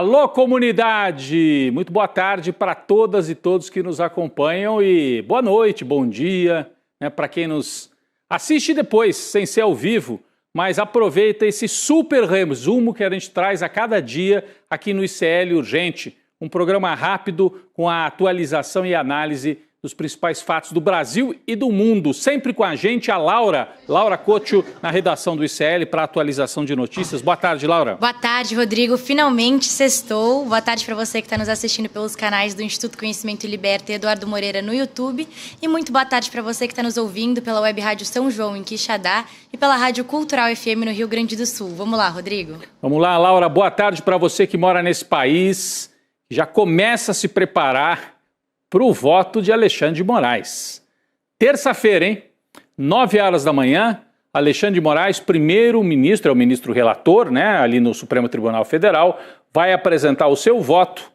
Alô, comunidade! Muito boa tarde para todas e todos que nos acompanham e boa noite, bom dia, né, para quem nos assiste depois, sem ser ao vivo, mas aproveita esse super resumo que a gente traz a cada dia aqui no ICL Urgente, um programa rápido com a atualização e análise dos principais fatos do Brasil e do mundo. Sempre com a gente, a Laura Couto, na redação do ICL, para atualização de notícias. Boa tarde, Laura. Boa tarde, Rodrigo. Finalmente sextou. Boa tarde para você que está nos assistindo pelos canais do Instituto Conhecimento Liberta e Eduardo Moreira no YouTube. E muito boa tarde para você que está nos ouvindo pela Web Rádio São João, em Quixadá, e pela Rádio Cultural FM no Rio Grande do Sul. Vamos lá, Rodrigo. Vamos lá, Laura. Boa tarde para você que mora nesse país, já começa a se preparar para o voto de Alexandre de Moraes. Terça-feira, hein? 9 horas da manhã, Alexandre de Moraes, primeiro-ministro, é o ministro relator, né, ali no Supremo Tribunal Federal, vai apresentar o seu voto,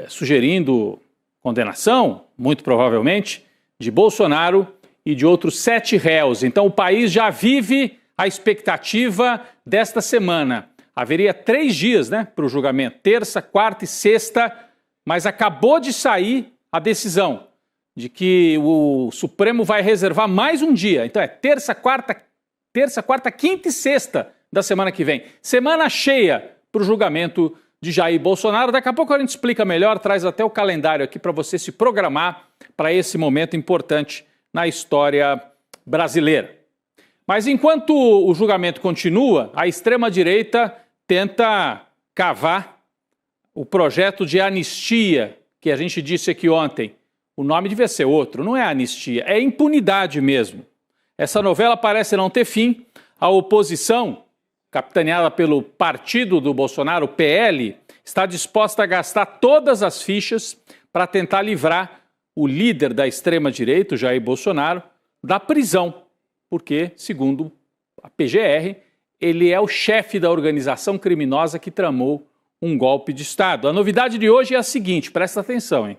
sugerindo condenação, muito provavelmente, de Bolsonaro e de outros 7 réus. Então o país já vive a expectativa desta semana. Haveria 3 dias, né, para o julgamento, terça, quarta e sexta, mas acabou de sair a decisão de que o Supremo vai reservar mais um dia. Então é terça, quarta, quinta e sexta da semana que vem. Semana cheia para o julgamento de Jair Bolsonaro. Daqui a pouco a gente explica melhor, traz até o calendário aqui para você se programar para esse momento importante na história brasileira. Mas enquanto o julgamento continua, a extrema-direita tenta cavar o projeto de anistia que a gente disse aqui ontem. O nome devia ser outro, não é anistia, é impunidade mesmo. Essa novela parece não ter fim. A oposição, capitaneada pelo partido do Bolsonaro, o PL, está disposta a gastar todas as fichas para tentar livrar o líder da extrema-direita, Jair Bolsonaro, da prisão, porque, segundo a PGR, ele é o chefe da organização criminosa que tramou um golpe de Estado. A novidade de hoje é a seguinte, presta atenção, hein?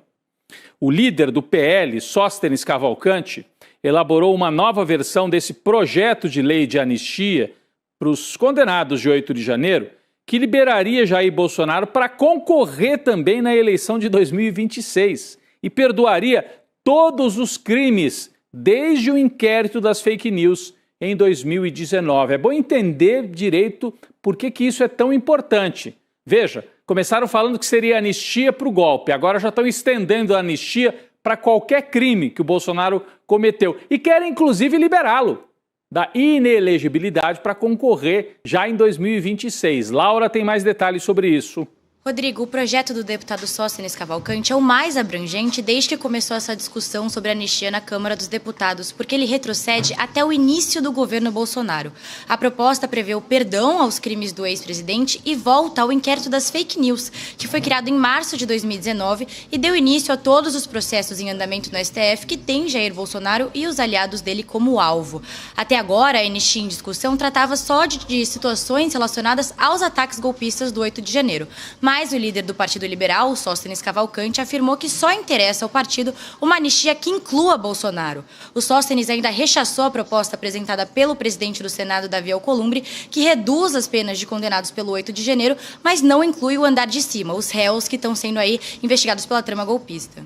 O líder do PL, Sóstenes Cavalcante, elaborou uma nova versão desse projeto de lei de anistia para os condenados de 8 de janeiro, que liberaria Jair Bolsonaro para concorrer também na eleição de 2026 e perdoaria todos os crimes desde o inquérito das fake news em 2019. É bom entender direito por que isso é tão importante. Veja, começaram falando que seria anistia para o golpe, agora já estão estendendo a anistia para qualquer crime que o Bolsonaro cometeu e querem inclusive liberá-lo da inelegibilidade para concorrer já em 2026. Laura tem mais detalhes sobre isso. Rodrigo, o projeto do deputado Sóstenes Cavalcante é o mais abrangente desde que começou essa discussão sobre a anistia na Câmara dos Deputados, porque ele retrocede até o início do governo Bolsonaro. A proposta prevê o perdão aos crimes do ex-presidente e volta ao inquérito das fake news, que foi criado em março de 2019 e deu início a todos os processos em andamento no STF que tem Jair Bolsonaro e os aliados dele como alvo. Até agora, a anistia em discussão tratava só de situações relacionadas aos ataques golpistas do 8 de janeiro. Mas o líder do Partido Liberal, Sóstenes Cavalcante, afirmou que só interessa ao partido uma anistia que inclua Bolsonaro. O Sóstenes ainda rechaçou a proposta apresentada pelo presidente do Senado, Davi Alcolumbre, que reduz as penas de condenados pelo 8 de janeiro, mas não inclui o andar de cima, os réus que estão sendo aí investigados pela trama golpista.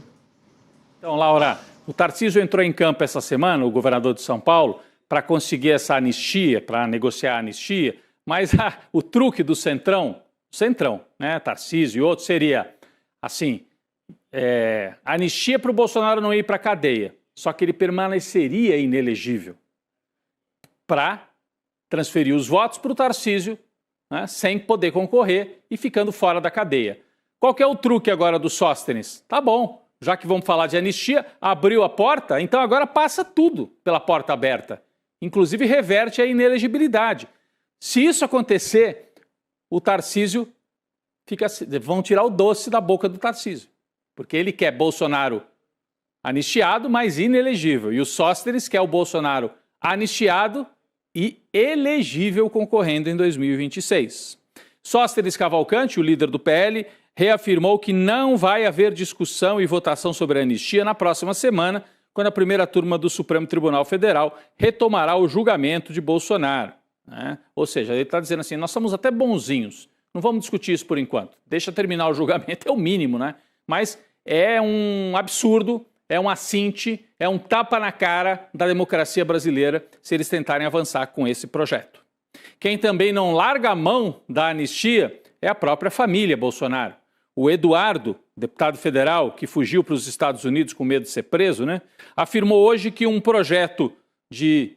Então, Laura, o Tarcísio entrou em campo essa semana, o governador de São Paulo, para conseguir essa anistia, para negociar a anistia, mas o truque do Centrão, né, Tarcísio e outros, seria assim, anistia para o Bolsonaro não ir para a cadeia, só que ele permaneceria inelegível para transferir os votos para o Tarcísio, né, sem poder concorrer e ficando fora da cadeia. Qual que é o truque agora do Sóstenes? Tá bom, já que vamos falar de anistia, abriu a porta, então agora passa tudo pela porta aberta, inclusive reverte a inelegibilidade. Se isso acontecer, o Tarcísio vão tirar o doce da boca do Tarcísio, porque ele quer Bolsonaro anistiado, mas inelegível, e o Sóstenes quer o Bolsonaro anistiado e elegível concorrendo em 2026. Sóstenes Cavalcante, o líder do PL, reafirmou que não vai haver discussão e votação sobre a anistia na próxima semana, quando a primeira turma do Supremo Tribunal Federal retomará o julgamento de Bolsonaro. Né? Ou seja, ele está dizendo assim, nós somos até bonzinhos não vamos discutir isso por enquanto. Deixa terminar o julgamento, é o mínimo, né? Mas é um absurdo, é um assinte, é um tapa na cara da democracia brasileira se eles tentarem avançar com esse projeto. Quem também não larga a mão da anistia é a própria família Bolsonaro. O Eduardo, deputado federal que fugiu para os Estados Unidos com medo de ser preso, né, afirmou hoje que um projeto de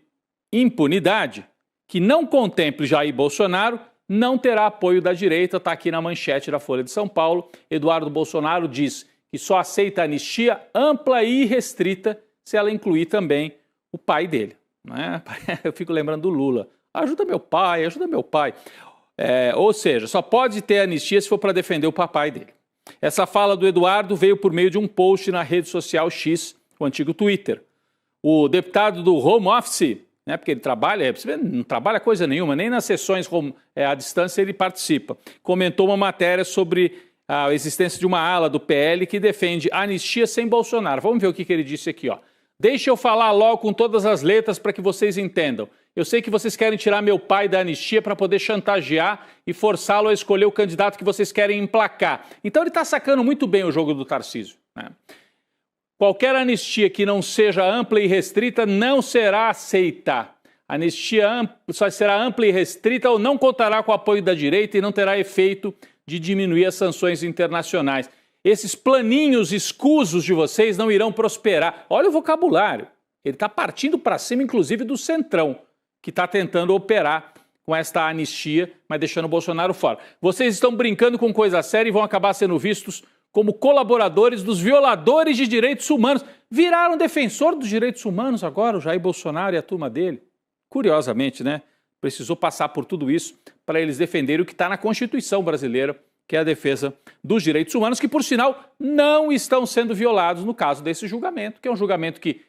impunidade que não contemple Jair Bolsonaro não terá apoio da direita. Está aqui na manchete da Folha de São Paulo. Eduardo Bolsonaro diz que só aceita anistia ampla e restrita se ela incluir também o pai dele, né? Eu fico lembrando do Lula. Ajuda meu pai, ajuda meu pai. Ou seja, só pode ter anistia se for para defender o papai dele. Essa fala do Eduardo veio por meio de um post na rede social X, o antigo Twitter. O deputado do home office, né, porque ele trabalha, não trabalha coisa nenhuma, nem nas sessões à distância ele participa, comentou uma matéria sobre a existência de uma ala do PL que defende anistia sem Bolsonaro. Vamos ver o que ele disse aqui, ó. Deixa eu falar logo com todas as letras para que vocês entendam. Eu sei que vocês querem tirar meu pai da anistia para poder chantagear e forçá-lo a escolher o candidato que vocês querem emplacar. Então ele está sacando muito bem o jogo do Tarcísio, né? Qualquer anistia que não seja ampla e restrita não será aceita. A anistia só será ampla e restrita ou não contará com o apoio da direita e não terá efeito de diminuir as sanções internacionais. Esses planinhos escusos de vocês não irão prosperar. Olha o vocabulário. Ele está partindo para cima, inclusive, do Centrão, que está tentando operar com esta anistia, mas deixando o Bolsonaro fora. Vocês estão brincando com coisa séria e vão acabar sendo vistos como colaboradores dos violadores de direitos humanos. Viraram defensor dos direitos humanos agora, o Jair Bolsonaro e a turma dele. Curiosamente, né? Precisou passar por tudo isso para eles defenderem o que está na Constituição brasileira, que é a defesa dos direitos humanos, que, por sinal, não estão sendo violados no caso desse julgamento, que é um julgamento que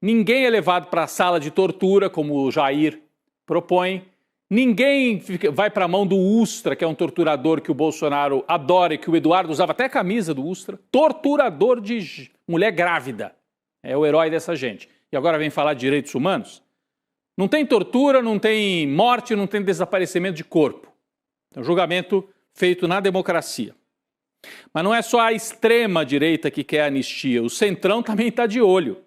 ninguém é levado para a sala de tortura, como o Jair propõe, ninguém vai para a mão do Ustra, que é um torturador que o Bolsonaro adora e que o Eduardo usava até a camisa do Ustra, torturador de mulher grávida, é o herói dessa gente. E agora vem falar de direitos humanos? Não tem tortura, não tem morte, não tem desaparecimento de corpo. É um julgamento feito na democracia. Mas não é só a extrema-direita que quer anistia, o Centrão também está de olho.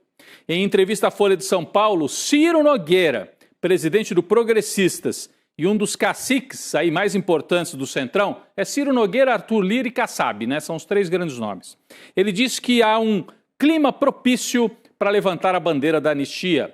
Em entrevista à Folha de São Paulo, Ciro Nogueira, presidente do Progressistas e um dos caciques aí mais importantes do Centrão, é Ciro Nogueira, Arthur Lira e Kassab, né? São os três grandes nomes. Ele disse que há um clima propício para levantar a bandeira da anistia.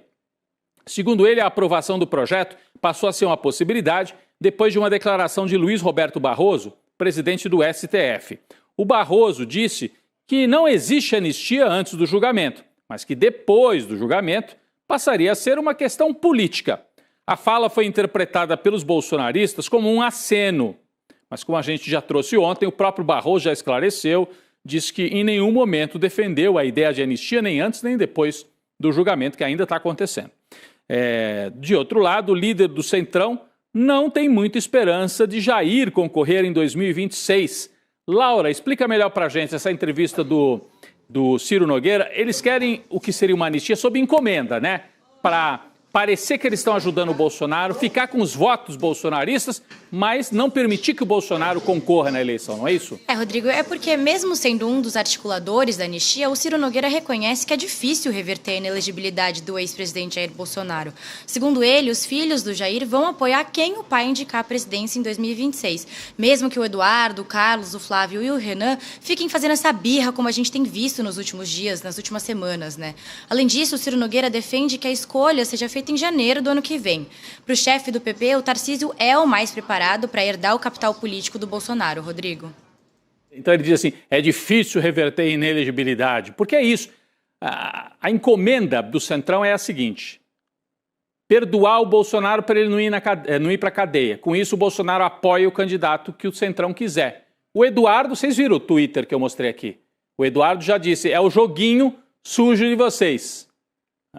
Segundo ele, a aprovação do projeto passou a ser uma possibilidade depois de uma declaração de Luiz Roberto Barroso, presidente do STF. O Barroso disse que não existe anistia antes do julgamento, mas que depois do julgamento passaria a ser uma questão política. A fala foi interpretada pelos bolsonaristas como um aceno, mas como a gente já trouxe ontem, o próprio Barroso já esclareceu, disse que em nenhum momento defendeu a ideia de anistia, nem antes nem depois do julgamento que ainda está acontecendo. De outro lado, o líder do Centrão não tem muita esperança de Jair concorrer em 2026. Laura, explica melhor para a gente essa entrevista do Ciro Nogueira. Eles querem o que seria uma anistia sob encomenda, né? Para parecer que eles estão ajudando o Bolsonaro, ficar com os votos bolsonaristas, mas não permitir que o Bolsonaro concorra na eleição, não é isso? Rodrigo, é porque mesmo sendo um dos articuladores da anistia, o Ciro Nogueira reconhece que é difícil reverter a inelegibilidade do ex-presidente Jair Bolsonaro. Segundo ele, os filhos do Jair vão apoiar quem o pai indicar a presidência em 2026. Mesmo que o Eduardo, o Carlos, o Flávio e o Renan fiquem fazendo essa birra, como a gente tem visto nos últimos dias, nas últimas semanas, né? Além disso, o Ciro Nogueira defende que a escolha seja feita em janeiro do ano que vem. Para o chefe do PP, o Tarcísio é o mais preparado para herdar o capital político do Bolsonaro, Rodrigo. Então ele diz assim, é difícil reverter a inelegibilidade. Porque é isso. A encomenda do Centrão é a seguinte: perdoar o Bolsonaro para ele não ir para a cadeia. Com isso, o Bolsonaro apoia o candidato que o Centrão quiser. O Eduardo, vocês viram o Twitter que eu mostrei aqui. O Eduardo já disse, é o joguinho sujo de vocês.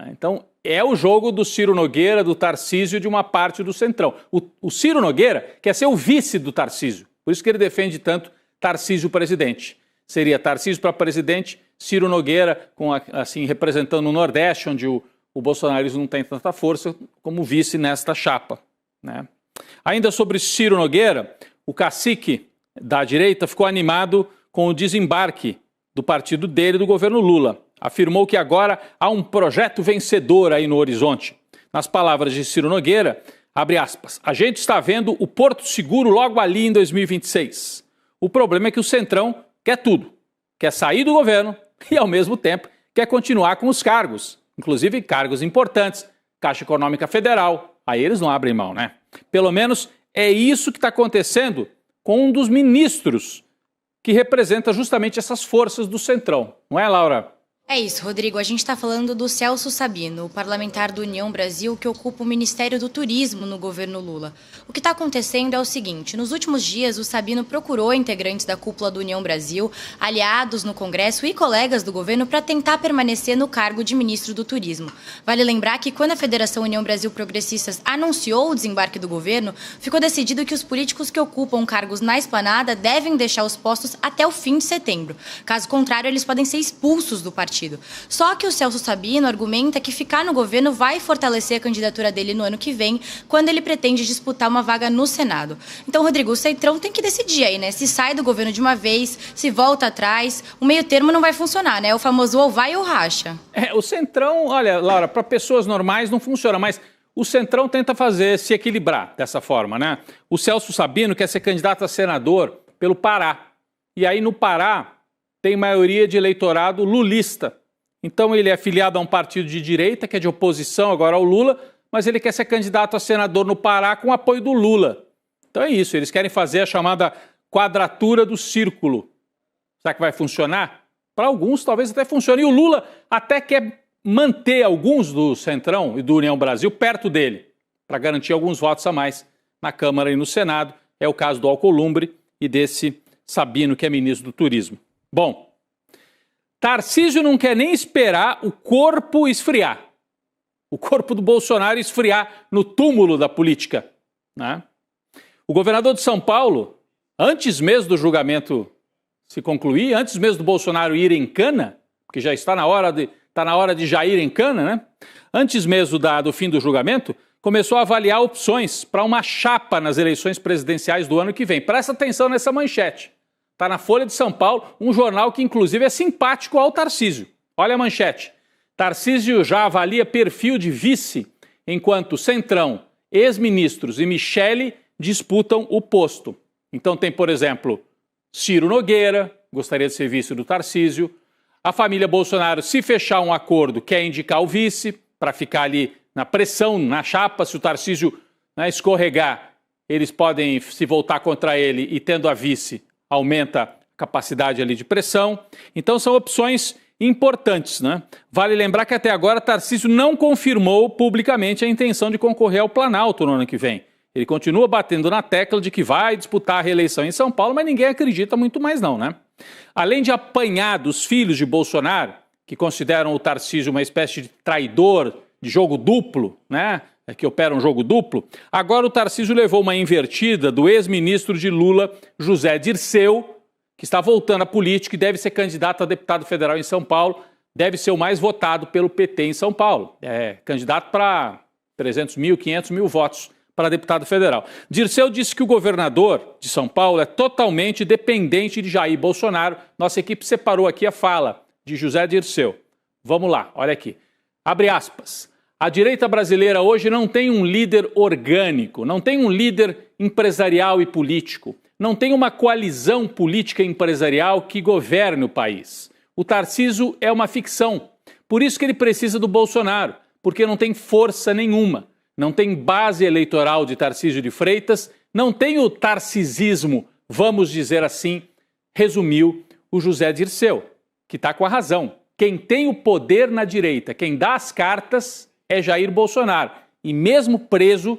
Então, é o jogo do Ciro Nogueira, do Tarcísio, de uma parte do Centrão. O Ciro Nogueira quer ser o vice do Tarcísio. Por isso que ele defende tanto Tarcísio presidente. Seria Tarcísio para presidente, Ciro Nogueira assim, representando o Nordeste, onde o bolsonarismo não tem tanta força, como vice nesta chapa, né? Ainda sobre Ciro Nogueira, o cacique da direita ficou animado com o desembarque do partido dele do governo Lula. Afirmou que agora há um projeto vencedor aí no horizonte. Nas palavras de Ciro Nogueira, abre aspas, a gente está vendo o Porto Seguro logo ali em 2026. O problema é que o Centrão quer tudo. Quer sair do governo e, ao mesmo tempo, quer continuar com os cargos, inclusive cargos importantes, Caixa Econômica Federal. Aí eles não abrem mão, né? Pelo menos é isso que está acontecendo com um dos ministros que representa justamente essas forças do Centrão. Não é, Laura? É isso, Rodrigo. A gente está falando do Celso Sabino, o parlamentar do União Brasil que ocupa o Ministério do Turismo no governo Lula. O que está acontecendo é o seguinte, nos últimos dias o Sabino procurou integrantes da cúpula do União Brasil, aliados no Congresso e colegas do governo para tentar permanecer no cargo de ministro do Turismo. Vale lembrar que quando a Federação União Brasil Progressistas anunciou o desembarque do governo, ficou decidido que os políticos que ocupam cargos na esplanada devem deixar os postos até o fim de setembro. Caso contrário, eles podem ser expulsos do partido. Só que o Celso Sabino argumenta que ficar no governo vai fortalecer a candidatura dele no ano que vem, quando ele pretende disputar uma vaga no Senado. Então, Rodrigo, o Centrão tem que decidir aí, né? Se sai do governo de uma vez, se volta atrás, o meio termo não vai funcionar, né? O famoso ou vai ou racha. O Centrão, olha, Laura, para pessoas normais não funciona, mas o Centrão tenta se equilibrar dessa forma, né? O Celso Sabino quer ser candidato a senador pelo Pará. E aí no Pará tem maioria de eleitorado lulista. Então ele é filiado a um partido de direita, que é de oposição agora ao Lula, mas ele quer ser candidato a senador no Pará com apoio do Lula. Então é isso, eles querem fazer a chamada quadratura do círculo. Será que vai funcionar? Para alguns talvez até funcione. E o Lula até quer manter alguns do Centrão e do União Brasil perto dele, para garantir alguns votos a mais na Câmara e no Senado. É o caso do Alcolumbre e desse Sabino, que é ministro do Turismo. Bom, Tarcísio não quer nem esperar o corpo esfriar. O corpo do Bolsonaro esfriar no túmulo da política, né? O governador de São Paulo, antes mesmo do julgamento se concluir, antes mesmo do Bolsonaro ir em cana, porque já está na hora de já ir em cana, né? Antes mesmo do fim do julgamento, começou a avaliar opções para uma chapa nas eleições presidenciais do ano que vem. Presta atenção nessa manchete. Está na Folha de São Paulo, um jornal que inclusive é simpático ao Tarcísio. Olha a manchete. Tarcísio já avalia perfil de vice, enquanto Centrão, ex-ministros e Michele disputam o posto. Então tem, por exemplo, Ciro Nogueira, gostaria de ser vice do Tarcísio. A família Bolsonaro, se fechar um acordo, quer indicar o vice, para ficar ali na pressão, na chapa. Se o Tarcísio, né, escorregar, eles podem se voltar contra ele e, tendo a vice, aumenta a capacidade ali de pressão. Então são opções importantes, né? Vale lembrar que até agora Tarcísio não confirmou publicamente a intenção de concorrer ao Planalto no ano que vem. Ele continua batendo na tecla de que vai disputar a reeleição em São Paulo, mas ninguém acredita muito mais não, né? Além de apanhar dos filhos de Bolsonaro, que consideram o Tarcísio uma espécie de traidor, de jogo duplo, né? Que opera um jogo duplo, agora o Tarcísio levou uma invertida do ex-ministro de Lula, José Dirceu, que está voltando à política e deve ser candidato a deputado federal em São Paulo, deve ser o mais votado pelo PT em São Paulo. É candidato para 300 mil, 500 mil votos para deputado federal. Dirceu disse que o governador de São Paulo é totalmente dependente de Jair Bolsonaro. Nossa equipe separou aqui a fala de José Dirceu. Vamos lá, olha aqui. Abre aspas. A direita brasileira hoje não tem um líder orgânico, não tem um líder empresarial e político, não tem uma coalizão política e empresarial que governe o país. O Tarcísio é uma ficção, por isso que ele precisa do Bolsonaro, porque não tem força nenhuma, não tem base eleitoral de Tarcísio de Freitas, não tem o tarcisismo, vamos dizer assim, resumiu o José Dirceu, que está com a razão. Quem tem o poder na direita, quem dá as cartas, é Jair Bolsonaro. E mesmo preso,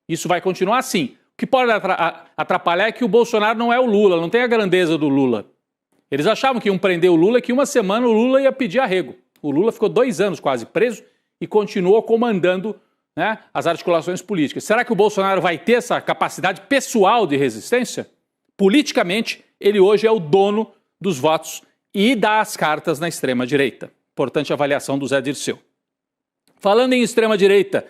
isso vai continuar assim. O que pode atrapalhar é que o Bolsonaro não é o Lula, não tem a grandeza do Lula. Eles achavam que iam prender o Lula e que uma semana o Lula ia pedir arrego. O Lula ficou 2 anos quase preso e continuou comandando, né, as articulações políticas. Será que o Bolsonaro vai ter essa capacidade pessoal de resistência? Politicamente, ele hoje é o dono dos votos e dá as cartas na extrema-direita. Importante avaliação do Zé Dirceu. Falando em extrema-direita,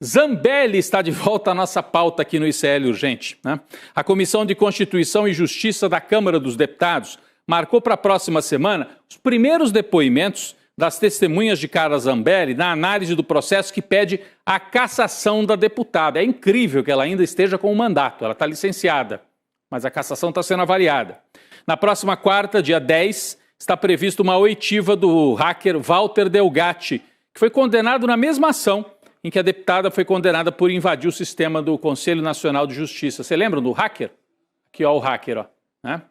Zambelli está de volta à nossa pauta aqui no ICL Urgente, né? A Comissão de Constituição e Justiça da Câmara dos Deputados marcou para a próxima semana os primeiros depoimentos das testemunhas de Carla Zambelli na análise do processo que pede a cassação da deputada. É incrível que ela ainda esteja com o mandato, ela está licenciada, mas a cassação está sendo avaliada. Na próxima quarta, dia 10, está prevista uma oitiva do hacker Walter Delgatti, que foi condenado na mesma ação em que a deputada foi condenada por invadir o sistema do Conselho Nacional de Justiça. Você lembra do hacker? Aqui, ó, o hacker, ó, né?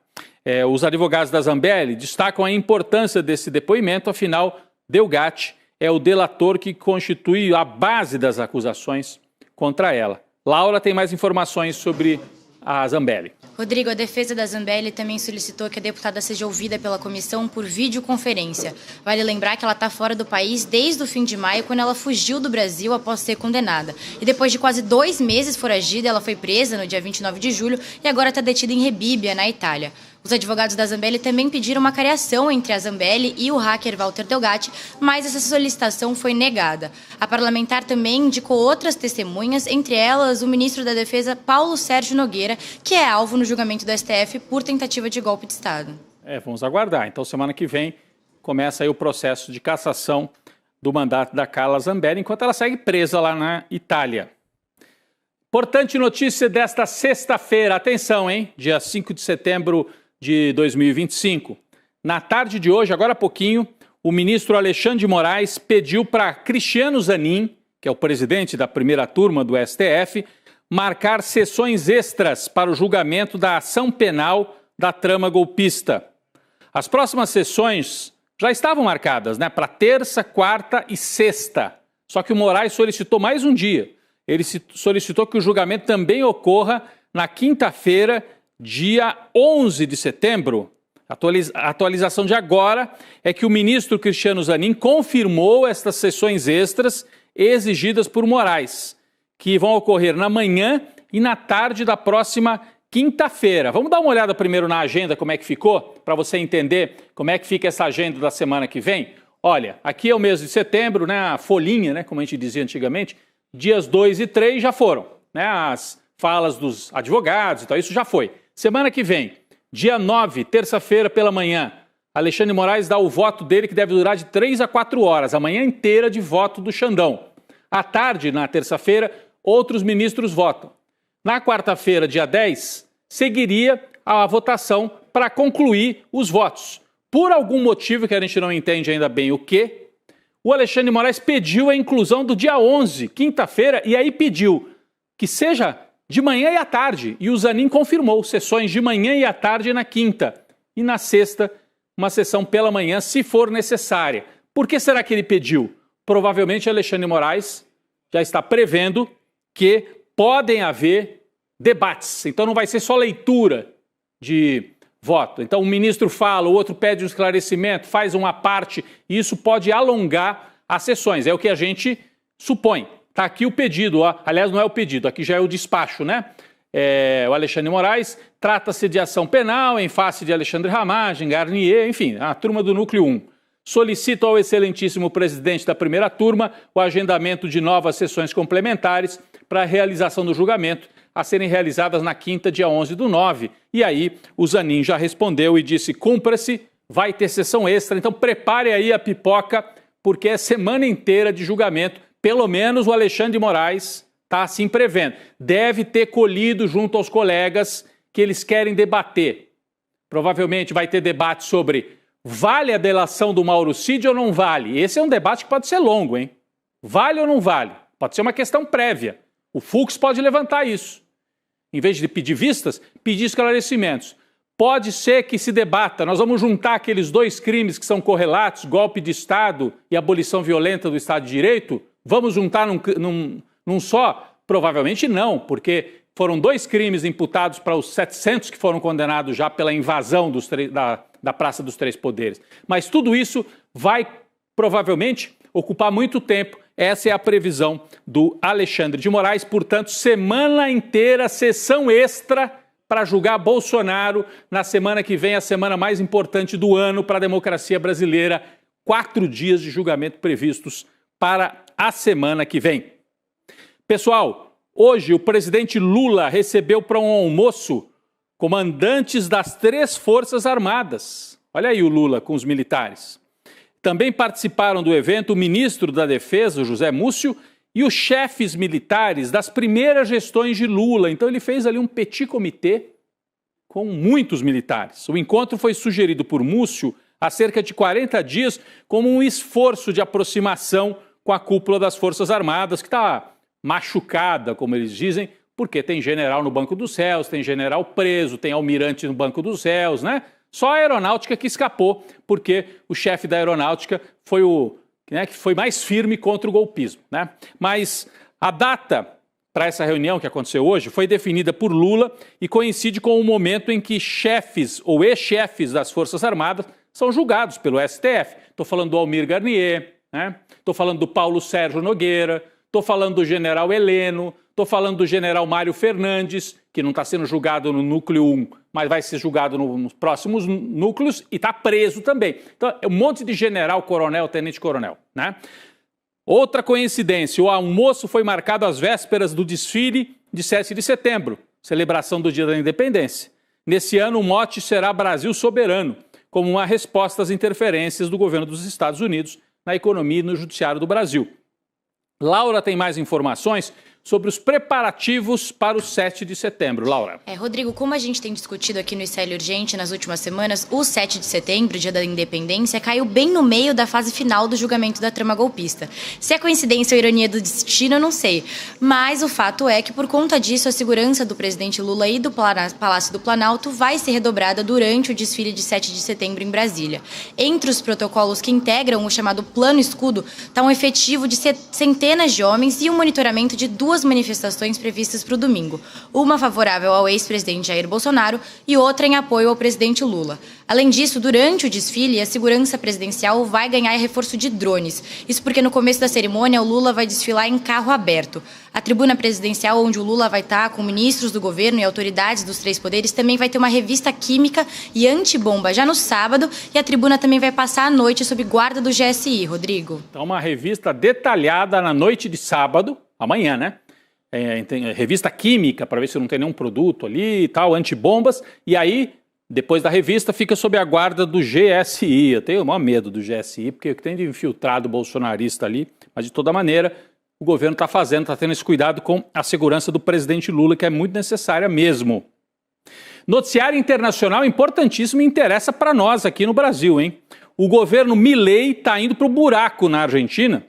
Os advogados da Zambelli destacam a importância desse depoimento, afinal, Delgatti é o delator que constitui a base das acusações contra ela. Laura tem mais informações sobre a Zambelli. Rodrigo, a defesa da Zambelli também solicitou que a deputada seja ouvida pela comissão por videoconferência. Vale lembrar que ela está fora do país desde o fim de maio, quando ela fugiu do Brasil após ser condenada. E depois de quase 2 meses foragida, ela foi presa no dia 29 de julho e agora está detida em Rebibbia, na Itália. Os advogados da Zambelli também pediram uma cariação entre a Zambelli e o hacker Walter Delgatti, mas essa solicitação foi negada. A parlamentar também indicou outras testemunhas, entre elas o ministro da Defesa Paulo Sérgio Nogueira, que é alvo no julgamento do STF por tentativa de golpe de Estado. Vamos aguardar. Então, semana que vem, começa aí o processo de cassação do mandato da Carla Zambelli, enquanto ela segue presa lá na Itália. Importante notícia desta sexta-feira. Atenção, hein? Dia 5 de setembro de 2025. Na tarde de hoje, agora há pouquinho, o ministro Alexandre de Moraes pediu para Cristiano Zanin, que é o presidente da primeira turma do STF, marcar sessões extras para o julgamento da ação penal da trama golpista. As próximas sessões já estavam marcadas, né, para terça, quarta e sexta. Só que o Moraes solicitou mais um dia. Ele solicitou que o julgamento também ocorra na quinta-feira, dia 11 de setembro. A atualização de agora é que o ministro Cristiano Zanin confirmou estas sessões extras exigidas por Moraes, que vão ocorrer na manhã e na tarde da próxima quinta-feira. Vamos dar uma olhada primeiro na agenda, como é que ficou, para você entender como é que fica essa agenda da semana que vem. Olha, aqui é o mês de setembro, né, a folhinha, né, como a gente dizia antigamente, dias 2 e 3 já foram, né, as falas dos advogados e tal, isso já foi. Semana que vem, dia 9, terça-feira pela manhã, Alexandre de Moraes dá o voto dele, que deve durar de 3 a 4 horas, a manhã inteira de voto do Xandão. À tarde, na terça-feira, outros ministros votam. Na quarta-feira, dia 10, seguiria a votação para concluir os votos. Por algum motivo que a gente não entende ainda bem o quê, o Alexandre de Moraes pediu a inclusão do dia 11, quinta-feira, e aí pediu que seja de manhã e à tarde. E o Zanin confirmou sessões de manhã e à tarde na quinta. E na sexta, uma sessão pela manhã, se for necessária. Por que será que ele pediu? Provavelmente Alexandre de Moraes já está prevendo que podem haver debates. Então não vai ser só leitura de voto. Então um ministro fala, o outro pede um esclarecimento, faz uma parte, e isso pode alongar as sessões. É o que a gente supõe. Está aqui o pedido, ó. Aliás, não é o pedido, aqui já é o despacho, né? O Alexandre de Moraes trata-se de ação penal em face de Alexandre Ramagem, Garnier, enfim, a turma do Núcleo 1. Solicito ao excelentíssimo presidente da primeira turma o agendamento de novas sessões complementares para a realização do julgamento, a serem realizadas na quinta, dia 11/9. E aí o Zanin já respondeu e disse, cumpra-se, vai ter sessão extra, então prepare aí a pipoca, porque é semana inteira de julgamento. Pelo menos o Alexandre de Moraes está assim prevendo. Deve ter colhido junto aos colegas que eles querem debater. Provavelmente vai ter debate sobre vale a delação do Mauro Cid ou não vale? Esse é um debate que pode ser longo, hein? Vale ou não vale? Pode ser uma questão prévia. O Fux pode levantar isso. Em vez de pedir vistas, pedir esclarecimentos. Pode ser que se debata, nós vamos juntar aqueles 2 crimes que são correlatos, golpe de Estado e abolição violenta do Estado de Direito? Vamos juntar num só? Provavelmente não, porque foram 2 crimes imputados para os 700 que foram condenados já pela invasão da Praça dos Três Poderes. Mas tudo isso vai provavelmente ocupar muito tempo. Essa é a previsão do Alexandre de Moraes. Portanto, semana inteira, sessão extra para julgar Bolsonaro. Na semana que vem, a semana mais importante do ano para a democracia brasileira. 4 dias de julgamento previstos para a semana que vem. Pessoal, hoje o presidente Lula recebeu para um almoço comandantes das 3 Forças Armadas. Olha aí o Lula com os militares. Também participaram do evento o ministro da Defesa, José Múcio, e os chefes militares das primeiras gestões de Lula. Então ele fez ali um petit comité com muitos militares. O encontro foi sugerido por Múcio há cerca de 40 dias como um esforço de aproximação com a cúpula das Forças Armadas, que está machucada, como eles dizem, porque tem general no Banco dos Réus, tem general preso, tem almirante no Banco dos Réus, né? Só a aeronáutica que escapou, porque o chefe da aeronáutica foi o que foi mais firme contra o golpismo, né? Mas a data para essa reunião que aconteceu hoje foi definida por Lula e coincide com o momento em que chefes ou ex-chefes das Forças Armadas são julgados pelo STF. Estou falando do Almir Garnier, né? Estou falando do Paulo Sérgio Nogueira, estou falando do general Heleno, estou falando do general Mário Fernandes, que não está sendo julgado no núcleo 1, mas vai ser julgado nos próximos núcleos e está preso também. Então, é um monte de general, coronel, tenente-coronel, né? Outra coincidência, o almoço foi marcado às vésperas do desfile de 7 de setembro, celebração do Dia da Independência. Nesse ano, o mote será Brasil Soberano, como uma resposta às interferências do governo dos Estados Unidos na economia e no judiciário do Brasil. Laura tem mais informações sobre os preparativos para o 7 de setembro. Laura. Rodrigo, como a gente tem discutido aqui no ICL Urgente nas últimas semanas, o 7 de setembro, Dia da Independência, caiu bem no meio da fase final do julgamento da trama golpista. Se é coincidência ou ironia do destino, eu não sei. Mas o fato é que, por conta disso, a segurança do presidente Lula e do Palácio do Planalto vai ser redobrada durante o desfile de 7 de setembro em Brasília. Entre os protocolos que integram o chamado Plano Escudo, está um efetivo de centenas de homens e um monitoramento de 2 manifestações previstas para o domingo. Uma favorável ao ex-presidente Jair Bolsonaro e outra em apoio ao presidente Lula. Além disso, durante o desfile, a segurança presidencial vai ganhar reforço de drones. Isso porque no começo da cerimônia, o Lula vai desfilar em carro aberto. A tribuna presidencial, onde o Lula vai estar com ministros do governo e autoridades dos 3 poderes, também vai ter uma revista química e antibomba já no sábado. E a tribuna também vai passar a noite sob guarda do GSI, Rodrigo. Então, uma revista detalhada na noite de sábado, amanhã, né? Tem revista química para ver se não tem nenhum produto ali e tal, antibombas, e aí, depois da revista, fica sob a guarda do GSI. Eu tenho o maior medo do GSI, porque tem de infiltrado bolsonarista ali, mas de toda maneira, o governo está tendo esse cuidado com a segurança do presidente Lula, que é muito necessária mesmo. Noticiário internacional importantíssimo e interessa para nós aqui no Brasil, hein? O governo Milei está indo para o buraco na Argentina,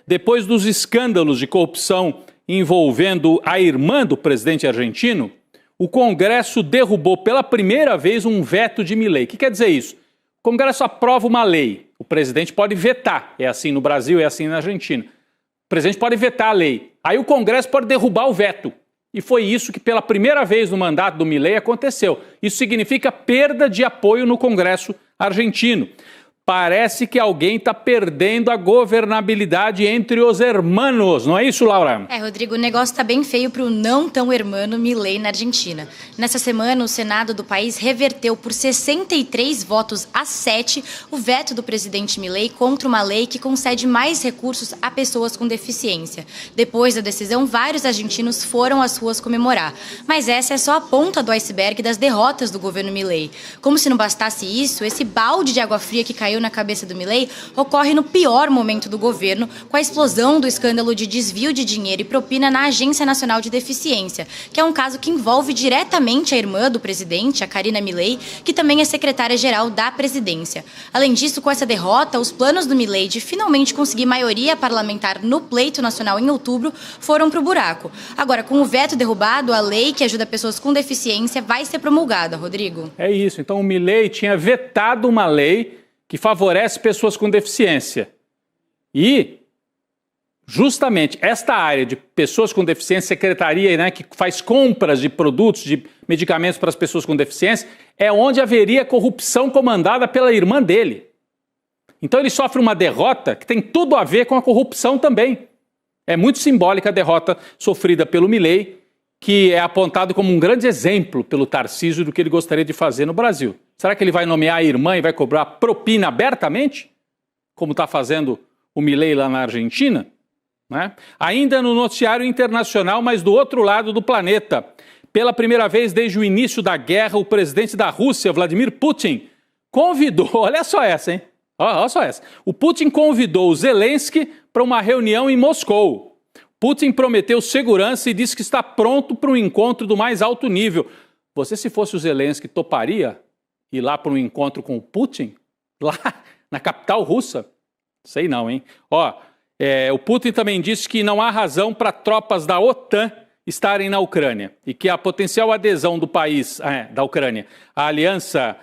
depois dos escândalos de corrupção envolvendo a irmã do presidente argentino. O Congresso derrubou pela primeira vez um veto de Milei. O que quer dizer isso? O Congresso aprova uma lei, o presidente pode vetar, é assim no Brasil, é assim na Argentina. O presidente pode vetar a lei, aí o Congresso pode derrubar o veto. E foi isso que pela primeira vez no mandato do Milei aconteceu. Isso significa perda de apoio no Congresso argentino. Parece que alguém está perdendo a governabilidade entre os hermanos, não é isso, Laura? Rodrigo, o negócio está bem feio para o não tão hermano Milei na Argentina. Nessa semana, o Senado do país reverteu por 63 votos a 7 o veto do presidente Milei contra uma lei que concede mais recursos a pessoas com deficiência. Depois da decisão, vários argentinos foram às ruas comemorar. Mas essa é só a ponta do iceberg das derrotas do governo Milei. Como se não bastasse isso, esse balde de água fria que caiu na cabeça do Milei ocorre no pior momento do governo, com a explosão do escândalo de desvio de dinheiro e propina na Agência Nacional de Deficiência, que é um caso que envolve diretamente a irmã do presidente, a Karina Milei, que também é secretária-geral da presidência. Além disso, com essa derrota, os planos do Milei de finalmente conseguir maioria parlamentar no pleito nacional em outubro foram para o buraco. Agora, com o veto derrubado, a lei que ajuda pessoas com deficiência vai ser promulgada, Rodrigo. É isso, então o Milei tinha vetado uma lei que favorece pessoas com deficiência. E, justamente, esta área de pessoas com deficiência, secretaria, né, que faz compras de produtos, de medicamentos para as pessoas com deficiência, é onde haveria corrupção comandada pela irmã dele. Então ele sofre uma derrota que tem tudo a ver com a corrupção também. É muito simbólica a derrota sofrida pelo Milei, que é apontado como um grande exemplo pelo Tarcísio do que ele gostaria de fazer no Brasil. Será que ele vai nomear a irmã e vai cobrar propina abertamente? Como está fazendo o Milei lá na Argentina? né? Ainda no noticiário internacional, mas do outro lado do planeta. Pela primeira vez desde o início da guerra, o presidente da Rússia, Vladimir Putin, convidou... Olha só essa, hein? Olha só essa. O Putin convidou o Zelensky para uma reunião em Moscou. Putin prometeu segurança e disse que está pronto para um encontro do mais alto nível. Você, se fosse o Zelensky, toparia ir lá para um encontro com o Putin? Lá na capital russa? Sei não, hein? O Putin também disse que não há razão para tropas da OTAN estarem na Ucrânia e que a potencial adesão do país, da Ucrânia, à aliança,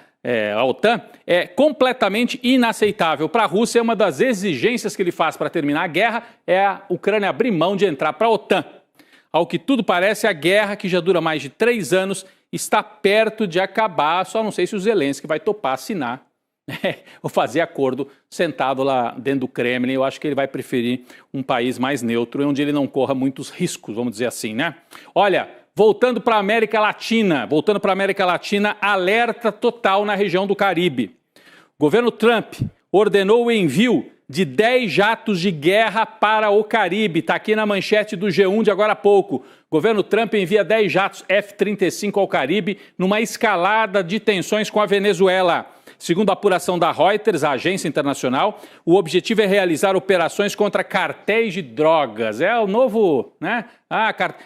a OTAN, é completamente inaceitável. Para a Rússia, uma das exigências que ele faz para terminar a guerra é a Ucrânia abrir mão de entrar para a OTAN. Ao que tudo parece, a guerra, que já dura mais de 3 anos, está perto de acabar. Só não sei se o Zelensky vai topar assinar ou fazer acordo sentado lá dentro do Kremlin. Eu acho que ele vai preferir um país mais neutro, onde ele não corra muitos riscos, vamos dizer assim, né? Olha, voltando para a América Latina, alerta total na região do Caribe. O governo Trump ordenou o envio de 10 jatos de guerra para o Caribe. Está aqui na manchete do G1 de agora há pouco. O governo Trump envia 10 jatos F-35 ao Caribe numa escalada de tensões com a Venezuela. Segundo a apuração da Reuters, a agência internacional, o objetivo é realizar operações contra cartéis de drogas. É o novo, né?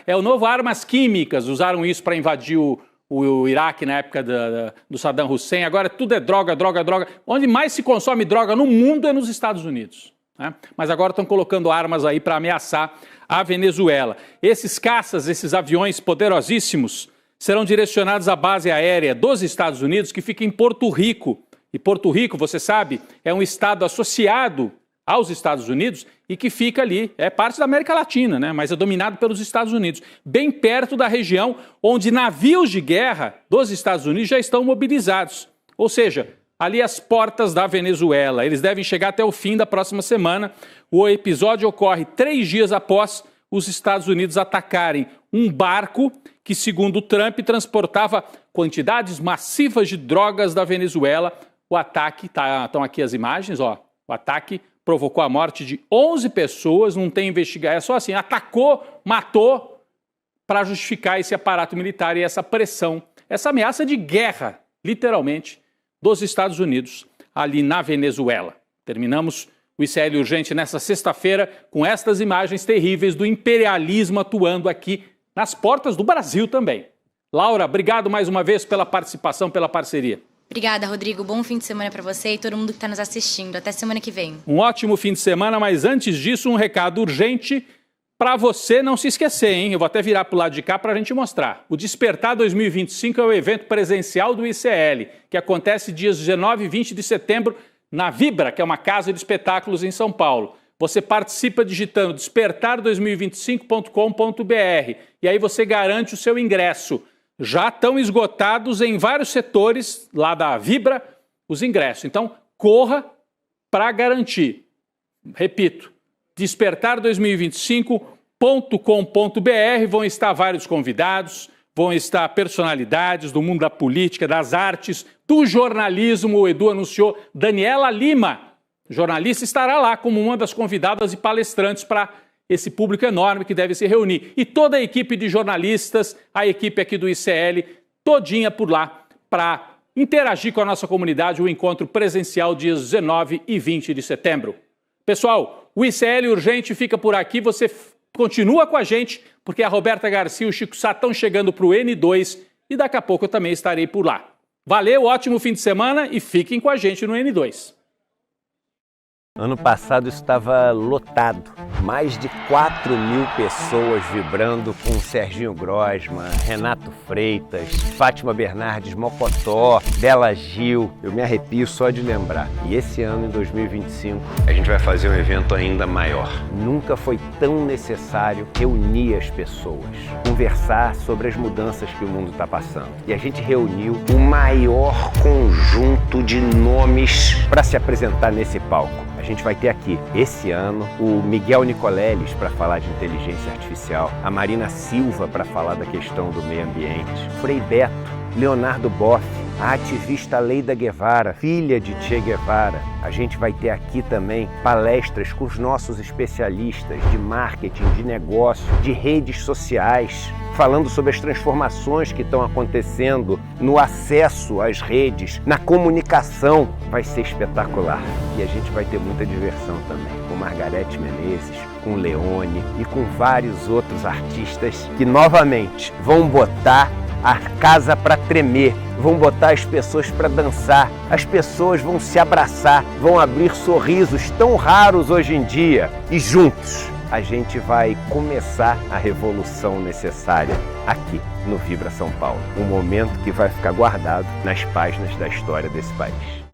É o novo armas químicas. Usaram isso para invadir o Iraque na época do Saddam Hussein. Agora tudo é droga, droga, droga. Onde mais se consome droga no mundo é nos Estados Unidos, né? Mas agora estão colocando armas aí para ameaçar a Venezuela. Esses caças, esses aviões poderosíssimos, serão direcionados à base aérea dos Estados Unidos, que fica em Porto Rico. E Porto Rico, você sabe, é um estado associado aos Estados Unidos e que fica ali, é parte da América Latina, né? Mas é dominado pelos Estados Unidos, bem perto da região onde navios de guerra dos Estados Unidos já estão mobilizados. Ou seja, ali às portas da Venezuela. Eles devem chegar até o fim da próxima semana. O episódio ocorre 3 dias após os Estados Unidos atacarem um barco que, segundo Trump, transportava quantidades massivas de drogas da Venezuela. O ataque, estão aqui as imagens, o ataque provocou a morte de 11 pessoas, não tem investigação, é só assim, atacou, matou, para justificar esse aparato militar e essa pressão, essa ameaça de guerra, literalmente, dos Estados Unidos ali na Venezuela. Terminamos o ICL Urgente nessa sexta-feira com estas imagens terríveis do imperialismo atuando aqui nas portas do Brasil também. Laura, obrigado mais uma vez pela participação, pela parceria. Obrigada, Rodrigo. Bom fim de semana para você e todo mundo que está nos assistindo. Até semana que vem. Um ótimo fim de semana, mas antes disso, um recado urgente para você não se esquecer, hein? Eu vou até virar para o lado de cá para a gente mostrar. O Despertar 2025 é o evento presencial do ICL, que acontece dias 19 e 20 de setembro na Vibra, que é uma casa de espetáculos em São Paulo. Você participa digitando despertar2025.com.br e aí você garante o seu ingresso. Já estão esgotados em vários setores lá da Vibra os ingressos. Então, corra para garantir. Repito, despertar2025.com.br, vão estar vários convidados, vão estar personalidades do mundo da política, das artes, do jornalismo. O Edu anunciou Daniela Lima, jornalista, estará lá como uma das convidadas e palestrantes para esse público enorme que deve se reunir. E toda a equipe de jornalistas, a equipe aqui do ICL, todinha por lá para interagir com a nossa comunidade, o encontro presencial dias 19 e 20 de setembro. Pessoal, o ICL Urgente fica por aqui, você continua com a gente, porque a Roberta Garcia e o Chico Sá estão chegando para o N2 e daqui a pouco eu também estarei por lá. Valeu, ótimo fim de semana e fiquem com a gente no N2. Ano passado estava lotado, mais de 4.000 pessoas vibrando com Serginho Grosman, Renato Freitas, Fátima Bernardes, Mocotó, Bela Gil. Eu me arrepio só de lembrar. E esse ano, em 2025, a gente vai fazer um evento ainda maior. Nunca foi tão necessário reunir as pessoas, conversar sobre as mudanças que o mundo está passando. E a gente reuniu o maior conjunto de nomes para se apresentar nesse palco. A gente vai ter aqui, esse ano, o Miguel Nicoleles para falar de inteligência artificial, a Marina Silva para falar da questão do meio ambiente, Frei Beto, Leonardo Boff, a ativista Leida Guevara, filha de Che Guevara. A gente vai ter aqui também palestras com os nossos especialistas de marketing, de negócio, de redes sociais, falando sobre as transformações que estão acontecendo no acesso às redes, na comunicação. Vai ser espetacular. E a gente vai ter muita diversão também, com Margareth Menezes, com Leone e com vários outros artistas que novamente vão botar a casa para tremer, vão botar as pessoas para dançar, as pessoas vão se abraçar, vão abrir sorrisos tão raros hoje em dia e juntos a gente vai começar a revolução necessária aqui no Vibra São Paulo. Um momento que vai ficar guardado nas páginas da história desse país.